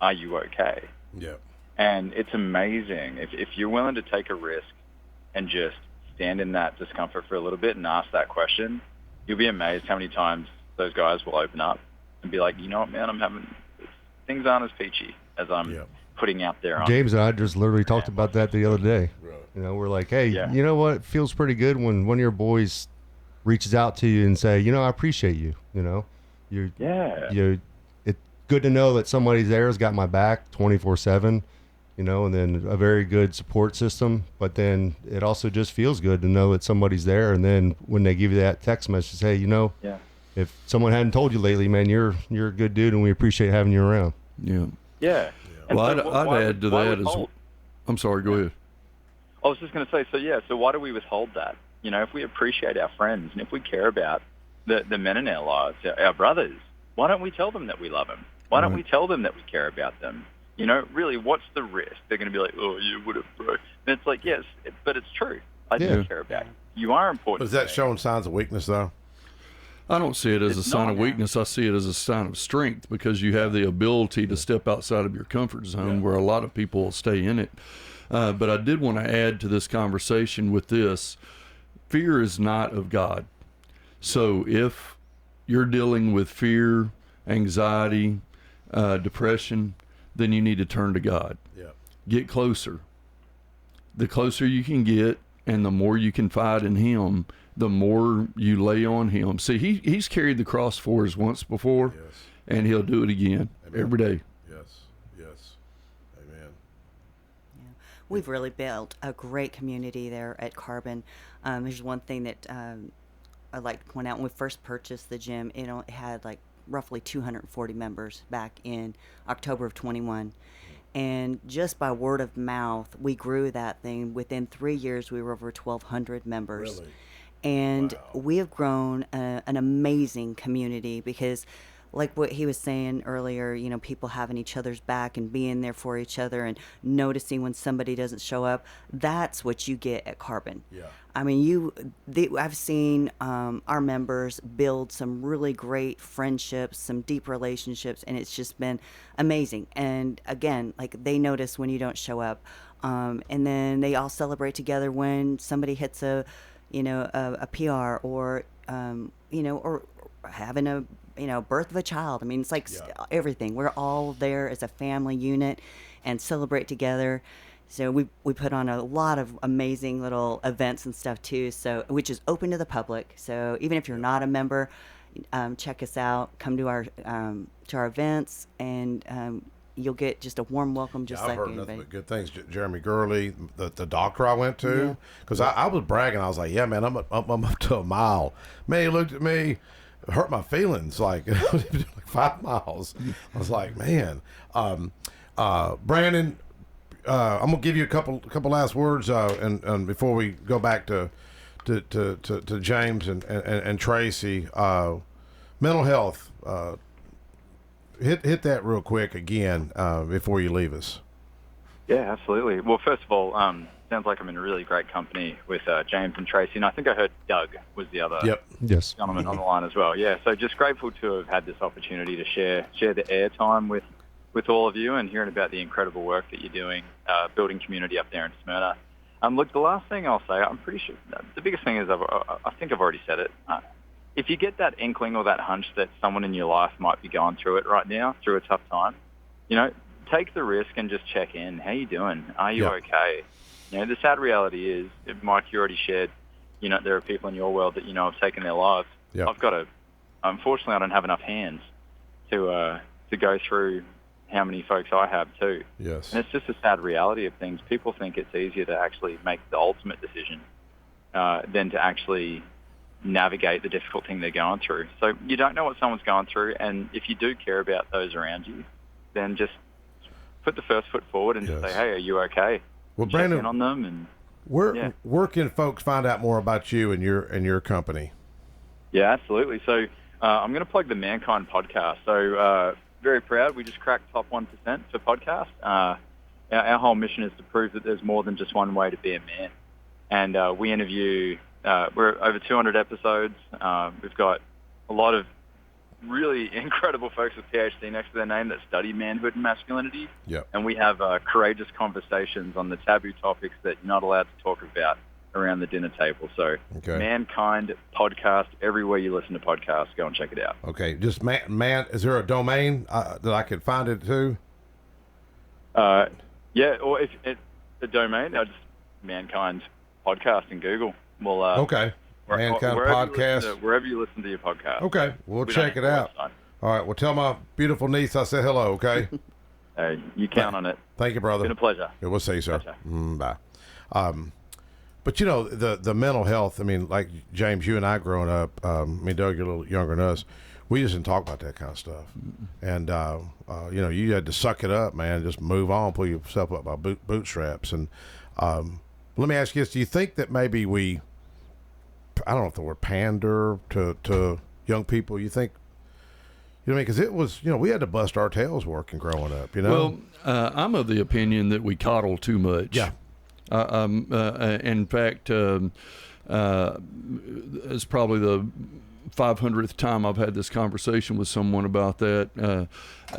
are you okay? Yeah. And it's amazing. If you're willing to take a risk and just stand in that discomfort for a little bit and ask that question, you'll be amazed how many times those guys will open up and be like, you know what, man, things aren't as peachy as I'm putting out there. James and I just literally talked about that the other day. You know, we're like, hey, you know what? It feels pretty good when one of your boys reaches out to you and say, you know, I appreciate you. You know, it's good to know that somebody's there has got my back 24/7. You know, and then a very good support system. But then it also just feels good to know that somebody's there. And then when they give you that text message, hey, you know, if someone hadn't told you lately, man, you're a good dude, and we appreciate having you around. Yeah. Yeah. Well, so I'd add to that as well. I'm sorry, go ahead. I was just going to say, so why do we withhold that? You know, if we appreciate our friends and if we care about the men in our lives, our brothers, why don't we tell them that we love them? Why don't we tell them that we care about them? You know, really, what's the risk? They're going to be like, oh, you would have, bro. And it's like, yes, but it's true. I do care about you. You are important. But is that showing signs of weakness, though? I don't see it as a sign of weakness. I see it as a sign of strength, because you have the ability to step outside of your comfort zone where a lot of people stay in it. But I did want to add to this conversation with this. Fear is not of God. So if you're dealing with fear, anxiety, depression, then you need to turn to God. Yeah. Get closer. The closer you can get and the more you confide in Him, the more you lay on Him. See, He's carried the cross for us once before, and He'll do it again every day. Yes. Amen. We've really built a great community there at Carbon. There's one thing that I'd like to point out. When we first purchased the gym, it had like roughly 240 members back in October of 21. And just by word of mouth, we grew that thing. Within 3 years, we were over 1,200 members. Really? And we have grown an amazing community, because like what he was saying earlier, you know, people having each other's back and being there for each other and noticing when somebody doesn't show up. That's what you get at Carbon. Yeah. I mean, I've seen our members build some really great friendships, some deep relationships, and it's just been amazing. And again, like, they notice when you don't show up, and then they all celebrate together when somebody hits a PR, or or having a birth of a child. I mean, it's like everything. We're all there as a family unit and celebrate together. So we put on a lot of amazing little events and stuff too. So, which is open to the public. So even if you're not a member, check us out. Come to our events, and you'll get just a warm welcome, just I've like heard anybody. nothing but good things. Jeremy Gurley, the doctor I went to, because I was bragging. I was like, "Yeah, man, I'm up to a mile." Man, he looked at me, hurt my feelings. Like, like 5 miles. I was like, man, Brandon. I'm gonna give you a couple last words, and before we go back to James and Tracy, mental health. Hit that real quick again before you leave us. Yeah, absolutely. Well, first of all, sounds like I'm in really great company with James and Tracy, and I think I heard Doug was the other gentleman on the line as well. Yeah, so just grateful to have had this opportunity to share the airtime with all of you and hearing about the incredible work that you're doing, building community up there in Smyrna. Look, the last thing I'll say, I'm pretty sure the biggest thing is I think I've already said it. If you get that inkling or that hunch that someone in your life might be going through it right now, through a tough time, take the risk and just check in. How you doing? Are you okay? The sad reality is, Mike, you already shared, there are people in your world that have taken their lives. Unfortunately, I don't have enough hands to go through how many folks I have too. Yes. And it's just a sad reality of things. People think it's easier to actually make the ultimate decision than to actually navigate the difficult thing they're going through. So you don't know what someone's going through, and if you do care about those around you, then just put the first foot forward and just say, hey, are you okay? Well, Check Brandon, in on them. And where can folks find out more about you and your company? Yeah, absolutely. So I'm going to plug the Mankind podcast. So very proud. We just cracked top 1% for podcast. Our whole mission is to prove that there's more than just one way to be a man. And we interview, we're over 200 episodes. We've got a lot of really incredible folks with PhD next to their name that study manhood and masculinity. Yep. And we have courageous conversations on the taboo topics that you're not allowed to talk about around the dinner table. So Mankind podcast, everywhere you listen to podcasts, go and check it out. Okay. Just man, is there a domain that I could find it to? Yeah, or if the domain, just Mankind podcast in Google. We'll okay. Mankind podcast. Wherever you listen to your podcast. Okay, we'll check it out. All right, well, tell my beautiful niece I said hello, okay? Hey, you count on it. Thank you, brother. It's been a pleasure. Yeah, we'll see you, sir. Bye. But, the mental health, I mean, like James, you and I growing up, Doug, you're a little younger than us, we just didn't talk about that kind of stuff. And, you had to suck it up, man, just move on, pull yourself up by bootstraps. And let me ask you this, do you think that maybe we I don't know if the word pander to young people. You think, you know what I mean? Because it was, you know, we had to bust our tails working growing up, you know? Well, I'm of the opinion that we coddle too much. Yeah. In fact, it's probably the 500th time I've had this conversation with someone about that.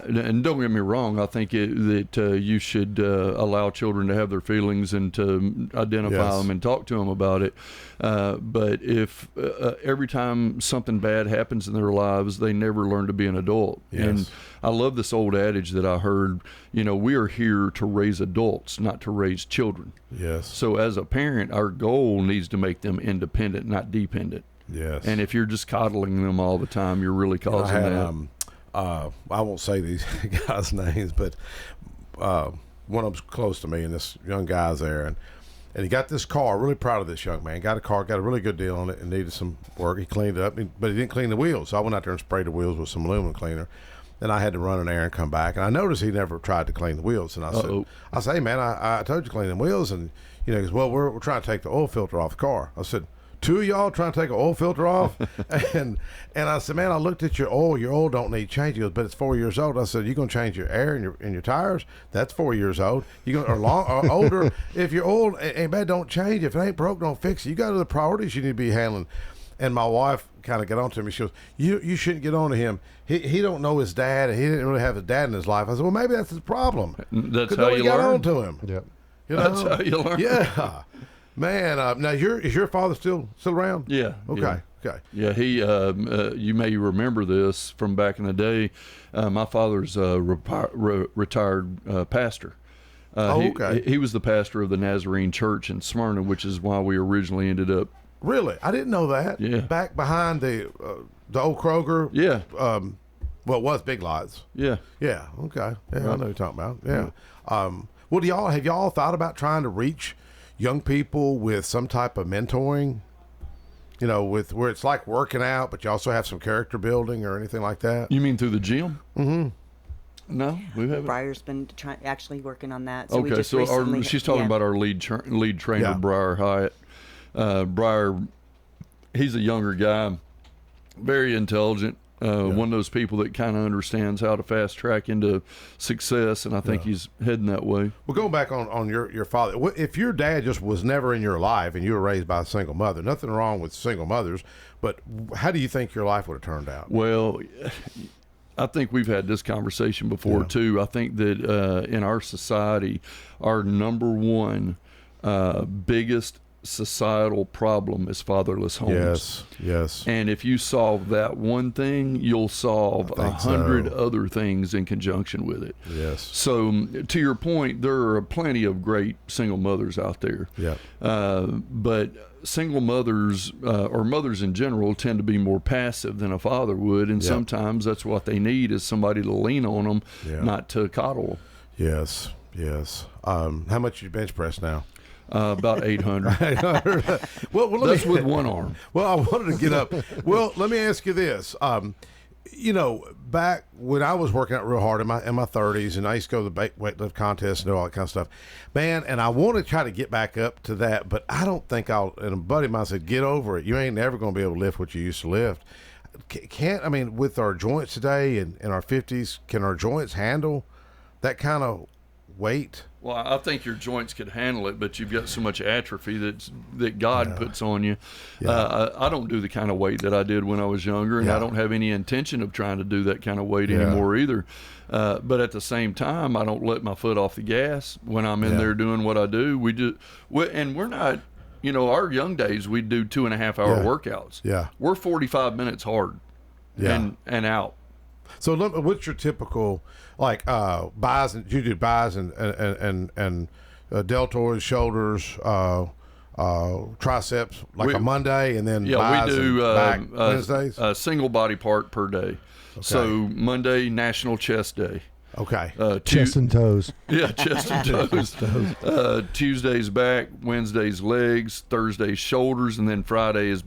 And don't get me wrong, I think that you should allow children to have their feelings and to identify them and talk to them about it. But if every time something bad happens in their lives, they never learn to be an adult. And I love this old adage that I heard, you know, we are here to raise adults, not to raise children. Yes. So as a parent, our goal needs to make them independent, not dependent. Yes. And if you're just coddling them all the time, you're really causing that. I won't say these guys' names, but one of them's close to me, and this young guy's there, and he got this car. Really proud of this young man. Got a car, got a really good deal on it, and needed some work. He cleaned it up, but he didn't clean the wheels. So I went out there and sprayed the wheels with some aluminum cleaner. Then I had to run an errand, come back, and I noticed he never tried to clean the wheels. And I said, "Hey man, I told you to clean the wheels," and you know, he goes, "Well, we're trying to take the oil filter off the car." I said, "Two of y'all trying to take an oil filter off?" and I said, "Man, I looked at your oil. Your oil don't need change." He goes, "But it's 4 years old." I said, "You gonna change your air and your tires? That's 4 years old. You gonna or older? If your oil ain't bad, don't change. If it ain't broke, don't fix it. You got other priorities you need to be handling." And my wife kind of got on to me. She goes, "You shouldn't get on to him. He don't know his dad, and he didn't really have his dad in his life." I said, "Well, maybe that's his problem. That's how you got learn. on to him. Yep. You know? That's how you learn. Yeah." Man, now is your father still around? Yeah. Okay. Okay. Yeah, he. You may remember this from back in the day. My father's a retired pastor. Okay. He was the pastor of the Nazarene Church in Smyrna, which is why we originally ended up. Really, I didn't know that. Yeah. Back behind the old Kroger. Yeah. Well, it was Big Lots. Yeah. Yeah. Okay. Yeah, Right. I know what you're talking about. Yeah. Well, have y'all thought about trying to reach young people with some type of mentoring, you know, with where it's like working out, but you also have some character building or anything like that? You mean through the gym? Mm-hmm. No, we haven't. Briar's been actually working on that. So we Okay, just so recently, she's talking about our lead trainer, Briar Hyatt. Briar, he's a younger guy, very intelligent. One of those people that kind of understands how to fast track into success, and I think he's heading that way. Well, going back on your father, if your dad just was never in your life and you were raised by a single mother, nothing wrong with single mothers, but how do you think your life would have turned out? Well, I think we've had this conversation before too. I think that in our society, our number one biggest societal problem is fatherless homes. Yes. And if you solve that one thing, you'll solve 100 other things in conjunction with it. Yes. So to your point, there are plenty of great single mothers out there. Yeah. But single mothers or mothers in general tend to be more passive than a father would, and sometimes that's what they need is somebody to lean on them, not to coddle. Yes. How much you bench press now? About 800. well, that's with one arm. Well, I wanted to get up. Well, let me ask you this. You know, back when I was working out real hard in my 30s, and I used to go to the weightlift contests and do all that kind of stuff, man. And I want to try to get back up to that, but I don't think I'll. And a buddy of mine said, "Get over it. You ain't never going to be able to lift what you used to lift." I mean, with our joints today and in our 50s, can our joints handle that kind of weight? Well, I think your joints could handle it, but you've got so much atrophy that God puts on you. I don't do the kind of weight that I did when I was younger, and I don't have any intention of trying to do that kind of weight anymore either. But at the same time, I don't let my foot off the gas when I'm in there doing what I do. We're not, you know, our young days, we'd do 2.5 hour workouts. Yeah. We're 45 minutes hard and out. So what's your typical, like, buys, and you do buys and deltoids, shoulders, triceps, like a Monday, and then buys we do back Wednesdays? A single body part per day. Okay. So Monday, National Chest Day. Okay. Chest and toes. Yeah, chest and toes. Tuesday's back, Wednesday's legs, Thursday's shoulders, and then Friday is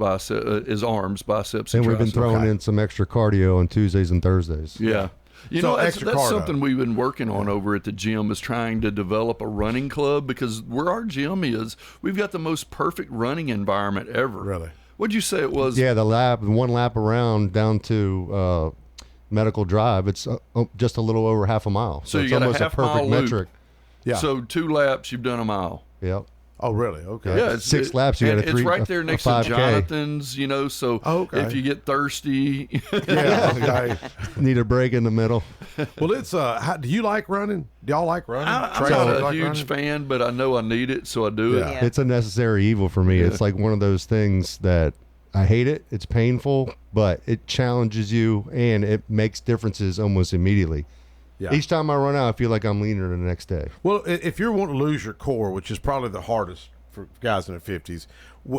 arms, biceps, and we've been throwing in some extra cardio on Tuesdays and Thursdays. Yeah. You know, that's something we've been working on over at the gym, is trying to develop a running club, because where our gym is, we've got the most perfect running environment ever. Really? What'd you say it was? Yeah, the one lap around down to Medical Drive. It's just a little over half a mile. So it's you got almost a half perfect mile loop. metric. Yeah. So 2 laps, you've done a mile. Yep. Oh, really? Okay. Yeah, it's 6 laps. You got it's right there next to 5K. Jonathan's, so if you get thirsty. Yeah. Need a break in the middle. Well, it's do you like running? Do y'all like running? I'm not a huge fan, but I know I need it, so I do it. It's a necessary evil for me. Yeah. It's like one of those things that I hate it. It's painful, but it challenges you and it makes differences almost immediately. Yeah. Each time I run out, I feel like I'm leaner the next day. Well, if you're wanting to lose your core, which is probably the hardest for guys in their 50s,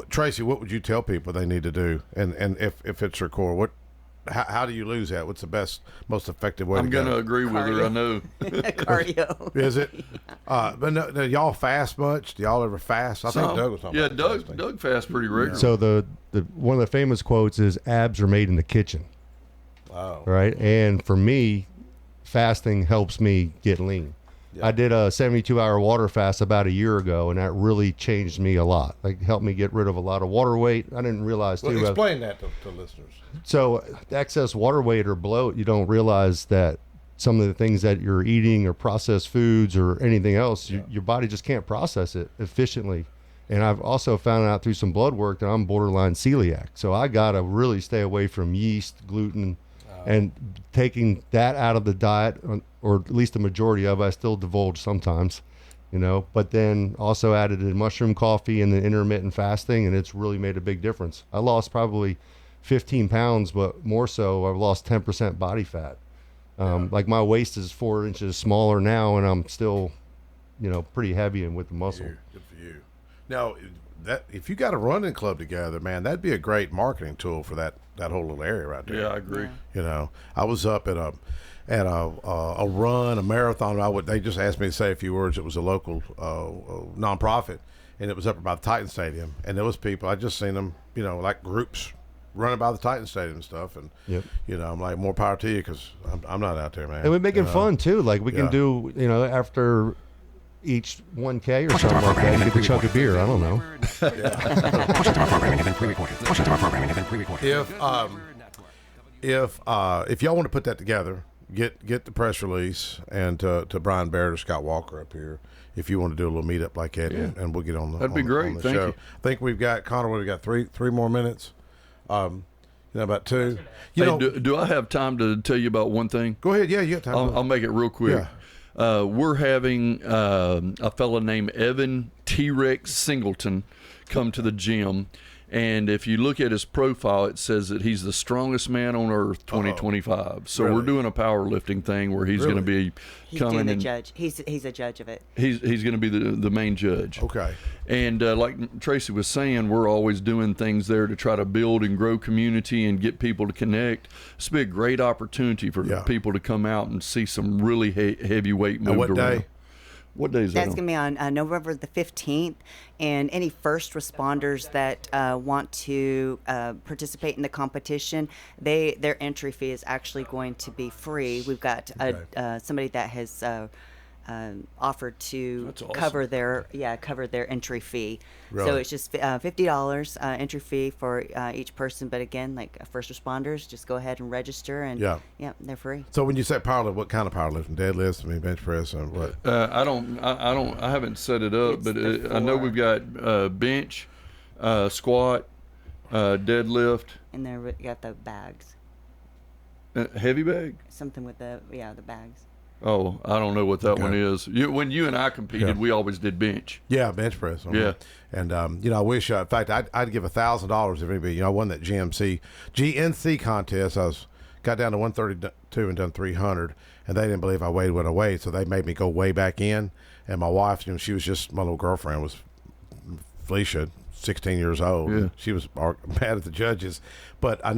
Tracy, what would you tell people they need to do? And if it's their core, how do you lose that? What's the best, most effective way I'm to go? going to agree with her, I know. Cardio. Is it? But no, y'all fast much? Do y'all ever fast? I think Doug was talking about fasting. Doug fasts pretty regularly. So the one of the famous quotes is abs are made in the kitchen. Wow. Right? And for me, fasting helps me get lean. Yeah. I did a 72-hour water fast about a year ago, and that really changed me a lot. Like, helped me get rid of a lot of water weight. I didn't realize, too. Explain that to listeners. So, excess water weight or bloat, you don't realize that some of the things that you're eating or processed foods or anything else, your body just can't process it efficiently. And I've also found out through some blood work that I'm borderline celiac. So, I got to really stay away from yeast, gluten, and taking that out of the diet, or at least the majority of it. I still divulge sometimes, but then also added in mushroom coffee and the intermittent fasting, and it's really made a big difference. I lost probably 15 pounds, but more so, I've lost 10% body fat. Like my waist is 4 inches smaller now, and I'm still, pretty heavy and with the muscle. Good for you. Now, if you got a running club together, man, that'd be a great marketing tool for that whole little area right there. Yeah, I agree. I was up at a run, a marathon. They just asked me to say a few words. It was a local nonprofit, and it was up by the Titan Stadium. And there was people, I just seen them, like groups running by the Titan Stadium and stuff. And I'm like, more power to you, because I'm not out there, man. And we're making fun too. Like we can do, after each 1K or something like that, you get the chunk of beer. I don't know. Portions of our programming have been pre-recorded. Portions of our programming have been pre-recorded. If y'all want to put that together, get the press release and to Brian Barrett or Scott Walker up here. If you want to do a little meetup like that, and we'll get on the that'd be great. On the Thank show. you. I think we've got Connor. We've got three more minutes. About 2. Do I have time to tell you about one thing? Go ahead. Yeah, you got time. I'll make it real quick. Yeah. We're having a fella named Evan T-Rex Singleton come to the gym. And if you look at his profile, it says that he's the strongest man on earth 2025. So Really? we're doing a powerlifting thing where he's going to be coming the and judge. He's a judge of it. he's going to be the main judge. Okay. And like Tracy was saying, we're always doing things there to try to build and grow community and get people to connect. This will be a great opportunity for people to come out and see some really heavyweight moved what around. day? What day is that? That's going to be on November the 15th. And any first responders that want to participate in the competition, their entry fee is actually going to be free. We've got somebody that has offered to cover their entry fee. Really? So it's just $50 entry fee for each person. But again, like first responders, just go ahead and register, and they're free. So when you say powerlift, what kind of powerlifting? Deadlifts, bench press, and what? I haven't set it up, but I know we've got bench, squat, deadlift. And then we got the bags. Heavy bag? Something with the bags. Oh, I don't know what that one is. When you and I competed, we always did bench. Yeah, bench press. Yeah. And, I wish, in fact, I'd give $1,000 if anybody, I won that GNC contest. Got down to 132 and done 300, and they didn't believe I weighed what I weighed, so they made me go way back in. And my wife, she was just, my little girlfriend was Felicia, 16 years old. Yeah. She was mad at the judges, but I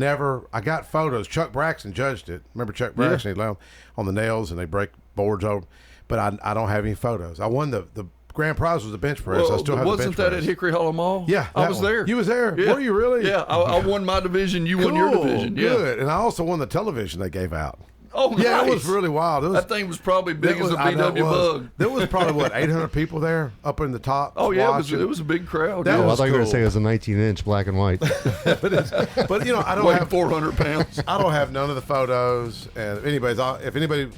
got photos. Chuck Braxton judged it. Remember Chuck Braxton? He'd lay on the nails and they break boards over, but I don't have any photos. I won the grand prize was the bench press. Well, I still have the bench wasn't that press. at Hickory Hollow Mall? Yeah, I was there. You was there? Yeah. Were you really? Yeah, I won my division. You won your division. Yeah. Good. And I also won the television they gave out. Oh, yeah, nice. it was really wild. It was, that thing was probably big as a I know it VW was. Bug. There was probably, what, 800 people there up in the top? Oh, yeah, watching. it was a big crowd. That I was thought you were going cool. to say it was a 19-inch black and white. But you know, I don't Weighing have 400 pounds. I don't have none of the photos. And if anybody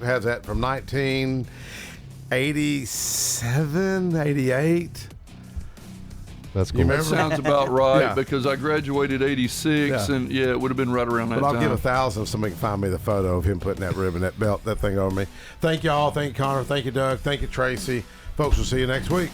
has that from 1987, 88. That's cool. You remember? That sounds about right Yeah. because I graduated 86, Yeah. and it would have been right around that But I'll time. give 1,000 if somebody can find me the photo of him putting that ribbon, that belt, that thing over me. Thank you all. Thank you, Connor. Thank you, Doug. Thank you, Tracy. Folks, we'll see you next week.